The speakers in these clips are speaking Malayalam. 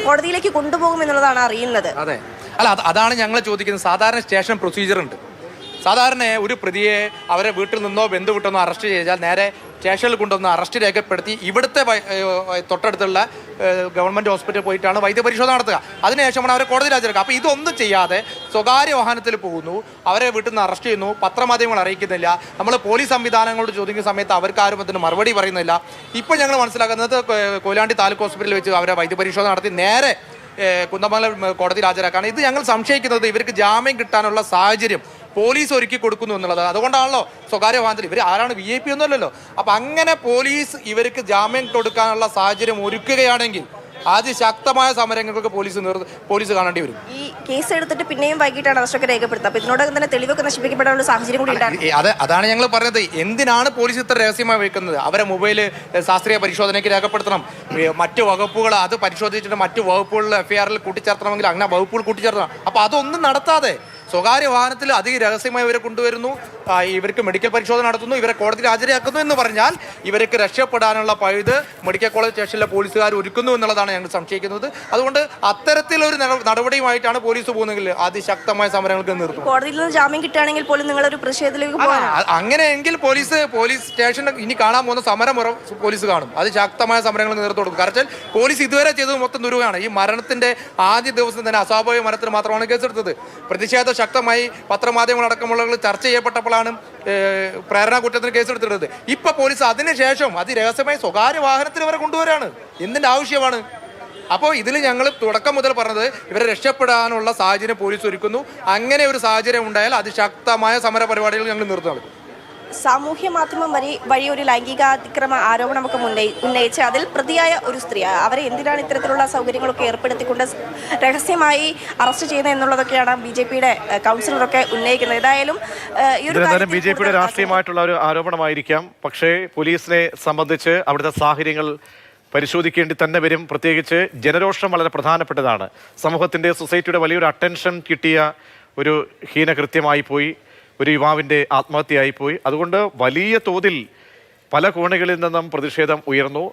കോടതിയിലേക്ക് കൊണ്ടുപോകുമെന്നുള്ളതാണ് അറിയുന്നത്. അതെ, അല്ല അതാണ് ഞങ്ങൾ ചോദിക്കുന്നത്. സാധാരണ സ്റ്റേഷൻ പ്രൊസീജിയർ ഉണ്ട്. സാധാരണ ഒരു പ്രതിയെ അവരെ വീട്ടിൽ നിന്നോ ബന്ധു വിട്ടെന്നോ അറസ്റ്റ് ചെയ്താൽ നേരെ സ്റ്റേഷനിൽ കൊണ്ടുവന്ന് അറസ്റ്റ് രേഖപ്പെടുത്തി ഇവിടുത്തെ തൊട്ടടുത്തുള്ള ഗവൺമെൻറ് ഹോസ്പിറ്റലിൽ പോയിട്ടാണ് വൈദ്യപരിശോധന നടത്തുക. അതിനുശേഷമാണ് അവരെ കോടതിയിൽ ഹാജരാക്കുക. അപ്പോൾ ഇതൊന്നും ചെയ്യാതെ സ്വകാര്യ വാഹനത്തിൽ പോകുന്നു, അവരെ വീട്ടിൽ നിന്ന് അറസ്റ്റ് ചെയ്യുന്നു, പത്രമാധ്യമങ്ങൾ അറിയിക്കുന്നില്ല, നമ്മൾ പോലീസ് സംവിധാനങ്ങളോട് ചോദിക്കുന്ന സമയത്ത് അവർക്ക് ആരും അതിന് മറുപടി പറയുന്നില്ല. ഇപ്പോൾ ഞങ്ങൾ മനസ്സിലാക്കുന്നത് കൊയിലാണ്ടി താലൂക്ക് ഹോസ്പിറ്റലിൽ വെച്ച് അവരെ വൈദ്യപരിശോധന നടത്തി നേരെ കുന്നമംഗലം കോടതിയിൽ ഹാജരാക്കാണ്. ഇത് ഞങ്ങൾ സംശയിക്കുന്നത് ഇവർക്ക് ജാമ്യം കിട്ടാനുള്ള സാഹചര്യം പോലീസ് ഒരുക്കി കൊടുക്കുന്നു എന്നുള്ളത്. അതുകൊണ്ടാണല്ലോ സ്വകാര്യ വാഹനത്തിൽ ഇവർ ആരാണ് VIP ഒന്നുമല്ലല്ലോ. അപ്പം അങ്ങനെ പോലീസ് ഇവർക്ക് ജാമ്യം കൊടുക്കാനുള്ള സാഹചര്യം ഒരുക്കുകയാണെങ്കിൽ അതിശക്തമായ സമരങ്ങൾക്ക് പോലീസ് കാണേണ്ടി വരും. ഈ കേസ് എടുത്തിട്ട് പിന്നെയും വൈകിട്ടാണ് അറസ്റ്റൊക്കെ രേഖപ്പെടുത്തുക. അപ്പോൾ ഇതിനോടകം തന്നെ തെളിവൊക്കെ നശിപ്പിക്കപ്പെടാനുള്ള സാഹചര്യം കൂടി ഉണ്ടാകും. അതാണ് ഞങ്ങൾ പറഞ്ഞത്. എന്തിനാണ് പോലീസ് ഇത്ര രഹസ്യമായി വെക്കുന്നത്? അവരെ മൊബൈൽ ശാസ്ത്രീയ പരിശോധനയ്ക്ക് രേഖപ്പെടുത്തണം, മറ്റു വകുപ്പുകൾ അത് പരിശോധിച്ചിട്ട് മറ്റു വകുപ്പുകളിൽ FIR കൂട്ടിച്ചേർത്തണമെങ്കിൽ അങ്ങനെ വകുപ്പുകൾ കൂട്ടിച്ചേർത്തണം. അപ്പോൾ അതൊന്നും നടത്താതെ സ്വകാര്യ വാഹനത്തിൽ അതിരഹസ്യമായി ഇവരെ കൊണ്ടുവരുന്നു, ഇവർക്ക് മെഡിക്കൽ പരിശോധന നടത്തുന്നു, ഇവരെ കോടതിയിൽ ഹാജരാക്കുന്നു എന്ന് പറഞ്ഞാൽ ഇവർക്ക് രക്ഷപ്പെടാനുള്ള പഴുത് മെഡിക്കൽ കോളേജ് സ്റ്റേഷനിലെ പോലീസുകാർ ഒരുക്കുന്നു എന്നുള്ളതാണ് ഞങ്ങൾ സംശയിക്കുന്നത്. അതുകൊണ്ട് അത്തരത്തിലൊരു നടപടിയുമായിട്ടാണ് പോലീസ് പോകുന്നതെങ്കിൽ അതിശക്തമായ സമരങ്ങൾക്ക് നിർത്തും. കോടതിയിൽ നിന്ന് ജാമ്യം കിട്ടുകയാണെങ്കിൽ പോലും നിങ്ങളൊരു പ്രതിഷേധത്തിലേക്ക് പോകാൻ അങ്ങനെയെങ്കിൽ പോലീസ് സ്റ്റേഷനിൽ ഇനി കാണാൻ പോകുന്ന സമരം പോലീസ് കാണും. അതിശക്തമായ സമരങ്ങൾക്ക് നേതൃത്വം കൊടുക്കും. കാരണം പോലീസ് ഇതുവരെ ചെയ്തത് മൊത്തം ദുരൂഹമാണ്. ഈ മരണത്തിന്റെ ആദ്യ ദിവസം തന്നെ അസ്വാഭാവിക മരണത്തിന് മാത്രമാണ് കേസെടുത്തത്. പ്രതിഷേധം ശക്തമായി പത്രമാധ്യമങ്ങളടക്കമുള്ളവർ ചർച്ച ചെയ്യപ്പെട്ടപ്പോഴാണ് പ്രേരണ കുറ്റത്തിന് കേസെടുത്തിട്ടുള്ളത്. ഇപ്പൊ പോലീസ് അതിനുശേഷം അതിരഹസ്യമായി സ്വകാര്യ വാഹനത്തിൽ ഇവരെ കൊണ്ടുവരാണ്. എന്തിന്റെ ആവശ്യമാണ്? അപ്പോൾ ഇതിൽ ഞങ്ങൾ തുടക്കം മുതൽ പറഞ്ഞത് ഇവരെ രക്ഷപ്പെടാനുള്ള സാഹചര്യം പോലീസ് ഒരുക്കുന്നു. അങ്ങനെ ഒരു സാഹചര്യം ഉണ്ടായാൽ അതിശക്തമായ സമര പരിപാടികൾ ഞങ്ങൾ നിർത്തുന്നു. സാമൂഹ്യ മാധ്യമം വഴി ഒരു ലൈംഗികാതിക്രമ ആരോപണമൊക്കെ ഉന്നയിച്ച് അതിൽ പ്രതിയായ ഒരു സ്ത്രീ, അവരെ എന്തിനാണ് ഇത്തരത്തിലുള്ള സൗകര്യങ്ങളൊക്കെ ഏർപ്പെടുത്തിക്കൊണ്ട് രഹസ്യമായി അറസ്റ്റ് ചെയ്യുന്നത് എന്നുള്ളതൊക്കെയാണ് BJPയുടെ കൗൺസിലറൊക്കെ ഉന്നയിക്കുന്നത്. ഏതായാലും BJPയുടെ രാഷ്ട്രീയമായിട്ടുള്ള ഒരു ആരോപണമായിരിക്കാം. പക്ഷേ പോലീസിനെ സംബന്ധിച്ച് അവിടുത്തെ സാഹചര്യങ്ങൾ പരിശോധിക്കേണ്ടി തന്നെ വരും. പ്രത്യേകിച്ച് ജനരോഷം വളരെ പ്രധാനപ്പെട്ടതാണ്. സമൂഹത്തിൻ്റെ സൊസൈറ്റിയുടെ വലിയൊരു അറ്റൻഷൻ കിട്ടിയ ഒരു ഹീനകൃത്യമായി പോയി, ഒരു യുവാവിൻ്റെ ആത്മഹത്യയായിപ്പോയി. അതുകൊണ്ട് വലിയ തോതിൽ പല കോണുകളിൽ നിന്നും പ്രതിഷേധം ഉയർന്നു.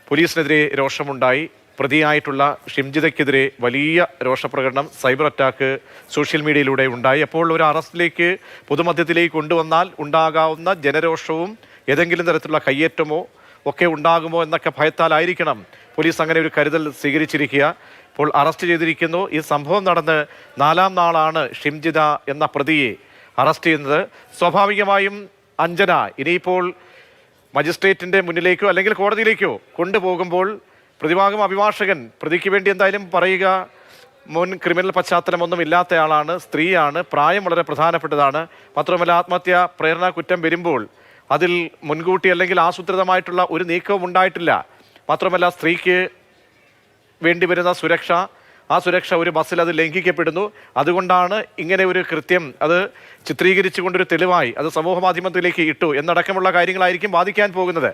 പോലീസിനെതിരെ രോഷമുണ്ടായി. പ്രതിയായിട്ടുള്ള ഷിംജിതയ്ക്കെതിരെ വലിയ രോഷപ്രകടനം, സൈബർ അറ്റാക്ക് സോഷ്യൽ മീഡിയയിലൂടെ ഉണ്ടായി. അപ്പോൾ ഒരു അറസ്റ്റിലേക്ക് പൊതുമധ്യത്തിലേക്ക് കൊണ്ടുവന്നാൽ ഉണ്ടാകാവുന്ന ജനരോഷവും ഏതെങ്കിലും തരത്തിലുള്ള കയ്യേറ്റമോ ഒക്കെ ഉണ്ടാകുമോ എന്നൊക്കെ ഭയത്താലായിരിക്കണം പോലീസ് അങ്ങനെ ഒരു കരുതൽ സ്വീകരിച്ചിരിക്കുക. ഇപ്പോൾ അറസ്റ്റ് ചെയ്തിരിക്കുന്നു. ഈ സംഭവം നടന്ന് 4ാം നാളാണ് ഷിംജിത എന്ന പ്രതിയെ അറസ്റ്റ് ചെയ്യുന്നത്. സ്വാഭാവികമായും അഞ്ജന ഇനിയിപ്പോൾ മജിസ്ട്രേറ്റിൻ്റെ മുന്നിലേക്കോ അല്ലെങ്കിൽ കോടതിയിലേക്കോ കൊണ്ടുപോകുമ്പോൾ പ്രതിഭാഗം അഭിഭാഷകൻ പ്രതിക്ക് വേണ്ടി എന്തായാലും പറയുക, മുൻ ക്രിമിനൽ പശ്ചാത്തലമൊന്നും ഇല്ലാത്തയാളാണ്, സ്ത്രീയാണ്, പ്രായം വളരെ പ്രധാനപ്പെട്ടതാണ്. മാത്രമല്ല ആത്മഹത്യ പ്രേരണ കുറ്റം വരുമ്പോൾ അതിൽ മുൻകൂട്ടി അല്ലെങ്കിൽ ആസൂത്രിതമായിട്ടുള്ള ഒരു നീക്കവും ഉണ്ടായിട്ടില്ല. മാത്രമല്ല സ്ത്രീക്ക് വേണ്ടി വരുന്ന സുരക്ഷ, ആ സുരക്ഷ ഒരു ബസ്സിൽ അത് ലംഘിക്കപ്പെടുന്നു. അതുകൊണ്ടാണ് ഇങ്ങനെ ഒരു കൃത്യം അത് ചിത്രീകരിച്ചുകൊണ്ടൊരു തെളിവായി അത് സമൂഹ മാധ്യമത്തിലേക്ക് ഇട്ടു എന്നടക്കമുള്ള കാര്യങ്ങളായിരിക്കും വാദിക്കാൻ പോകുന്നത്.